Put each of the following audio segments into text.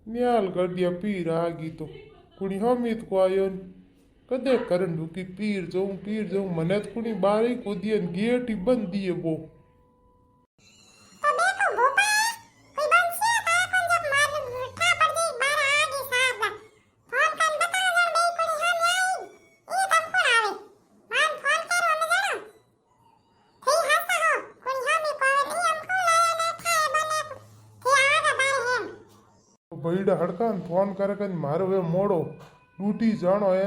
न्याल कर दिया पीर आ गई तो कुणी हमीद को आयो कदे करन की पीर जाऊं मने तो कुणी बारी को दिए गेट ही बंद दिए वो ભઈડા હડકાન ફોન કરે કે મારો હવે મોડો ડૂટી જાણો એ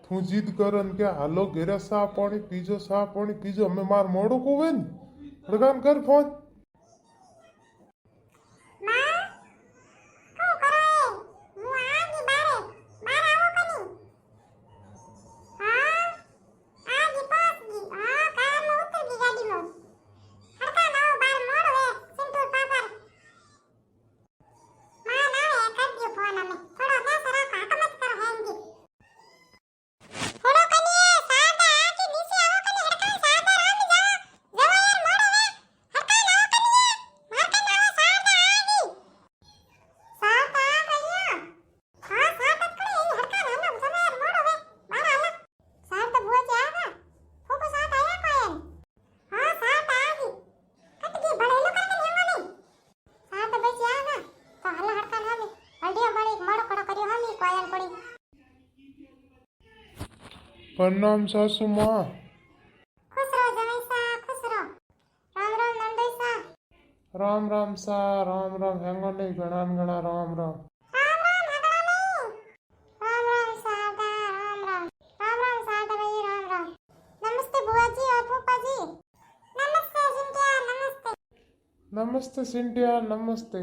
તું જીદ કરન કે હાલો ઘેરે સા પાણી પીજો અમે માર મોડો કોવે ને હડકાન કર ફોન प्रणाम सासू माँ राम राम सा राम हेंगो नहीं घना राम राम नमस्ते सिंटिया नमस्ते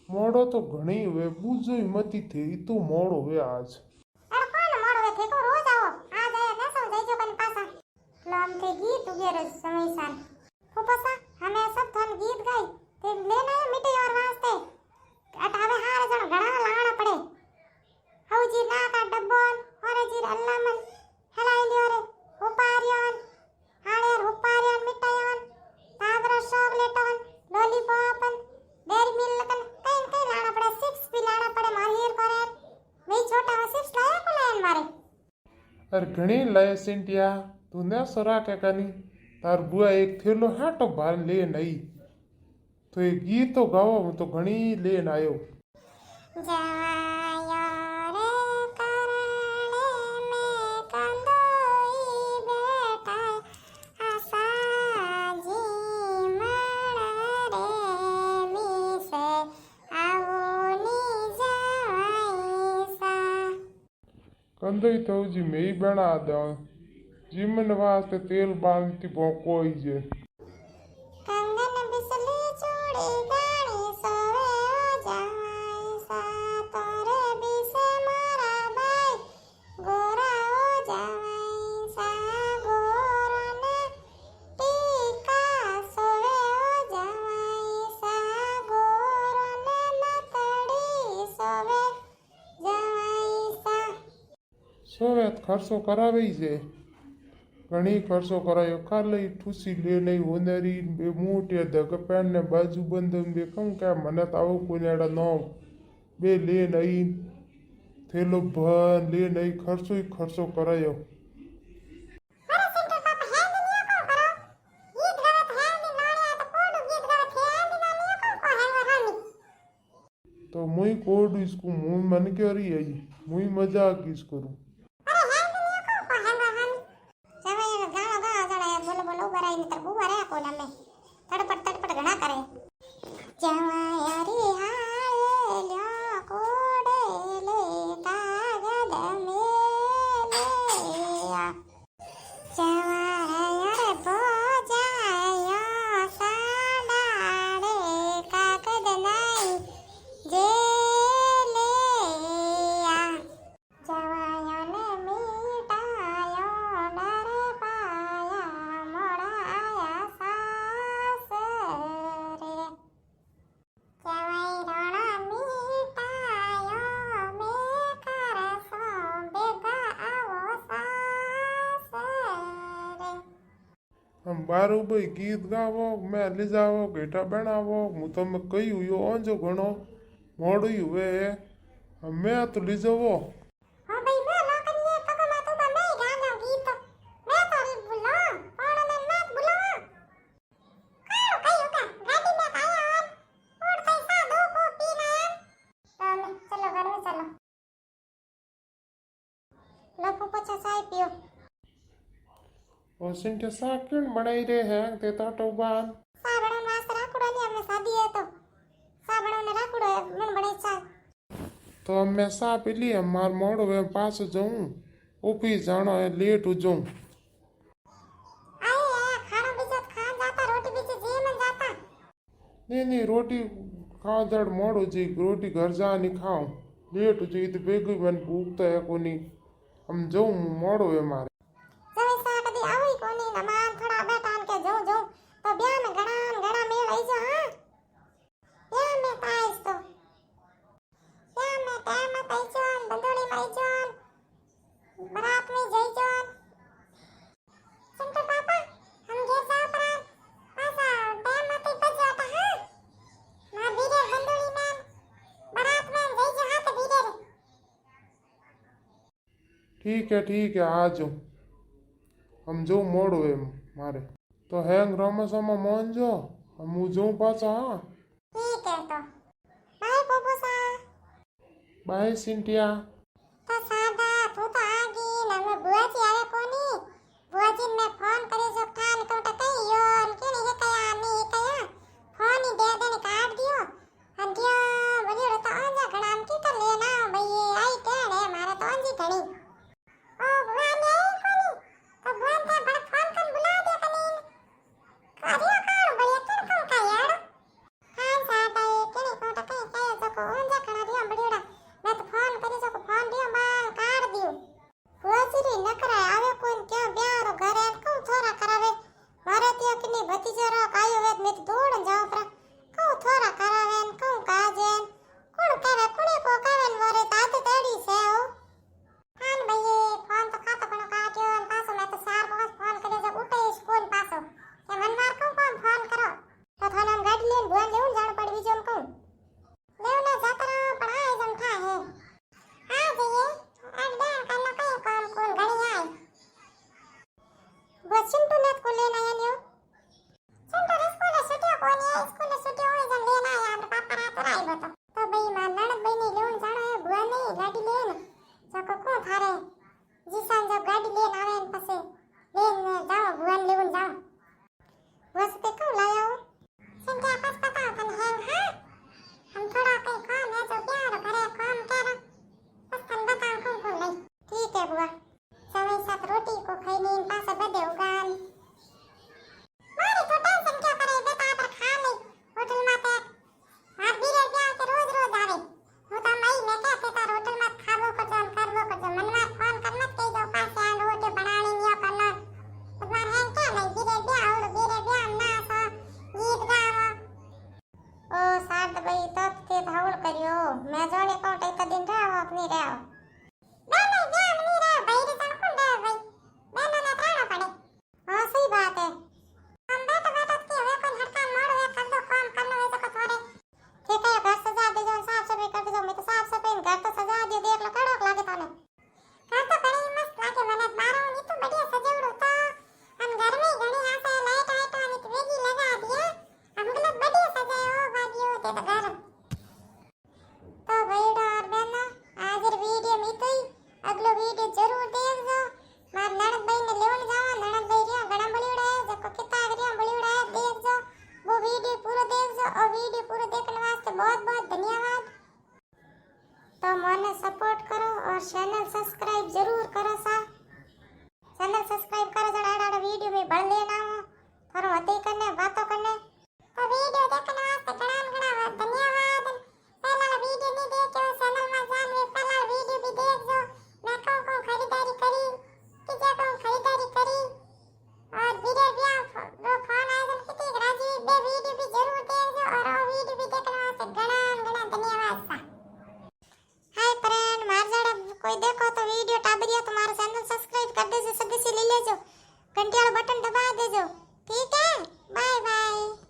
मोड़ो तो घणी हुए बूझो ही मती थे तो मोड़ो हुए आज गीत उगेर समय सान फुपसा हमें सब थन गीत गाई ते लेना है मिटे और वास्ते अटावे हार जण घणा लाणा पड़े हौजी ना का डब्बोन और जी अल्लामन हलाई लियो रे उपारियन हाड़ेर उपारियन मिटायन ताबरा चॉकलेटन लॉलीपॉपन डेरी मिल्कन कई कई लाणा पड़े चिप्स भी लाणा पड़े मारीर करे वे छोटा चिप्स लाया को लायन मारे अरे घणी लाया सिंटिया तूने सरा के कनी तार बुआ एक थेलो हाटो बार लेन आई तो एक गीत तो गाओ हूँ तो घणी लेन आयो कंदई तो जी मैं ही बना दो जीवन वास्ते तेल बांधती कोई जे कंगन बिसली चूड़ी गाणी सोवे ओ जवाई सा तोरे बिसे मारा भाई गोरा ओ जवाई सा गोरने टीका सोवे ओ जवाई सा गोरने नतड़ी सोवे जवाई सा सोवेत खर्चो करावे जे घणी खर्चो करायो खाली ठूसी ले नहीं होनेरी बे मोटे दग पैन ने बाजू बंद बे कम क्या मने ताव कोनेड़ा नो बे ले नहीं थेलो भन ले नहीं खर्चो ही खर्चो करायो तो मुई कोड इसको मुई मन के रही आई मुई मजाक किस करूं तड़पट घना करे जवाया रे हाले ल्या कोडे ले कागद मेलेया जवाया रे बोजाया साडाड़े कागद नहीं जेलेया जवाया આમ બારુભાઈ ગીત ગાવો મેં લઈ જાવો ગેઠા બનાવો હું તમે કહ્યું યો ઓંજો ઘણો મોડું વે મેં તો લઈ જવો હા ભાઈ મેં ના કરીએ પગમાં તો મેં ગાના ગીત મેં તો બોલો ઓણને મત બોલો કાયો કયું કા ગાડી में आया और पैसा दो को पीना चलो घर में चलो लपू पचा चाय पियो और सिंटे सा क्यों बनाई रहे हैं ते तो बान सा बड़ा नाश्ता राखुड़ा नहीं हमने शादी है तो सा बड़ा ने राखुड़ा है मन बड़े चाय तो मैं सा पी ली मार मोड़ वे पास जाऊं ओपी जानो है लेट हो जाऊं आए खाना बीजो खा जाता रोटी बीजे जी में जाता नहीं रोटी खाओ जड़ मोड़ो जी रोटी घर जा नहीं खाओ लेट हो जी तो बेगी मन भूख तो है कोनी हम जाऊं मोड़ो है मारे जवे सा कदी आई कोनी ना मान थोड़ा बेटान के जो जो तो ब्याह में घड़ा मेल आई जो हां ब्याह में ताइस तो ब्याह में टाइम मत आई जो बंदोड़ी में आई जो बारात में जई जो चिंटू पापा हम घर जा पर आसा टाइम मत बज जाता है ना बीरे बंदोड़ी में बारात में जई जो हां तो बीरे ठीक है आ जाओ हम जो मोड़ो है मारे तो हैंग रमसमा मोहन जो हम जो पाचा हाँ ठीक है तो बाय पोपोसा बाय सिंटिया तो सादा तू तो आगी ना मैं बुआजी आवे कोनी बुआजी ने फोन करे जो ठान तो टकई यो उनके नहीं कया नहीं कया फोन ही दे देने काट दियो अंधिया बड़ी तो आजा घड़ा की तो लेना भई आई टेण है मारे तो अंजी घणी ओ बुआ ने आई कोनी तो बुआ ने बड़ा फोन कर बुला दे कनी कारिया काड़ बड़ी तन को का यार हां सादा ये केनी को टकई कया जो को अंजा घड़ा दिया बड़ीड़ा मैं तो फोन करे जो को फोन दियो बाल काट दियो बुआजी नकरा आवे कोन क्या ब्यारो घरे को थोड़ा करावे मारे त्यो किनी भतीजा रो कायो वेत में तो दौड़ जाओ पर को थोड़ा करावे को काजे कोण करे कुणी को कावे वरे तात तेड़ी से हो हां भई फोन तो खातो पण काट्यो अन पासो मैं तो सार पास फोन करे जो उठे स्कूल पासो के मनमार को फोन करो तो थाना गाड़ी लेन बुआ लेउन जाण पड़ बीजो को लेवना जाता रहो पण आए जम था है आ जइए अड्डा कन्ना कई काम कोन घणी आए वो चिंटू ने को लेना है न्यू चिंटू स्कूल छुट्टी कोनी है स्कूल छुट्टी होय जन लेना है हम पापा रात आई बतो तो भाई मां नणद भाई ने लेउन जाणो है बुआ ने गाड़ी लेन जको को थारे जीसान जब गाड़ी लेन आवे न पसे लेन जाओ बुआ लेउन जाओ वस्ते को लायो चिंटा पास पता तन है हां हम थोड़ा कई काम है तो प्यार करे काम करो बस तन बताओ कौन कौन ले ठीक है बुआ समय साथ रोटी को खाईने इन पास बदे उगान मारी तो टेंशन क्या करे बेटा पर खा ले होटल में पे हाथ बीरे ब्याह के रोज रोज आवे હું તો મઈ ને કે તાર હોટલ માં ખાવો કરજો કરવો કરજો મનવા ફોન કરને કે જો પાસે આ રોટી બનાણી ન્યો કરનો તમાર હેં કે નહીં બીરે બ્યાહ ના સો ગીત ગાવો ओ साथ भाई तब ते धावड़ करियो मैं जोड़े को टे दिन रहो अपनी रहो ना जान नहीं रहा भाई रे तन कौन रहा भाई मैंने ना त्राणा पड़े हां सही बात है हम बैठा के वे कोई हड़का मोड़ वे कर दो काम करनो है तो थोड़े ठीक है घर सजा दे जो साफ सफाई कर दो मैं तो साफ सफाई घर तो सजा दे देख लो कड़क लागे तने घर तो बड़ी मस्त लागे मने मारो नी तो बढ़िया सजेवड़ो तो हम घर में घणी आसे लाइट आइट आनी तो वेगी लगा दिए हम गलत बढ़िया सजायो भाजियो ते तो घर तो भाईडा और बहना आज वीडियो में तो अगलो वीडियो जरूर देखजो मार नणद भाई ने लेवन जावा नणद भाई रिया घणा बलियोड़ा है जको किता रिया बलियोड़ा है देखजो वो वीडियो पूरा देखजो और वीडियो पूरा देखने वास्ते बहुत बहुत धन्यवाद तो मने सपोर्ट करो और चैनल सब्सक्राइब जरूर करो सा चैनल सब्सक्राइब करो जड़ा आड़ा वीडियो में बढ़ लेना हो थोड़ा हते करने बातों करने तो वीडियो देखने वास्ते घणा धन्यवाद पहला वीडियो नहीं देखो चैनल में जान वे पहला वीडियो भी देखजो मैं कौन खरीदारी करी किजा कौन खरीदारी करी और वीडियो ब्याह रो फोन आए जन किती राजी बे वीडियो भी जरूर देखजो और वो वीडियो भी देखने वास्ते घणा धन्यवाद सा हाय फ्रेंड मार जड़ा कोई देखो तो वीडियो टाबरिया तुम्हारा चैनल सब्सक्राइब कर देजो सदस्य ले लेजो घंटी वाला बटन दबा देजो ठीक है बाय बाय।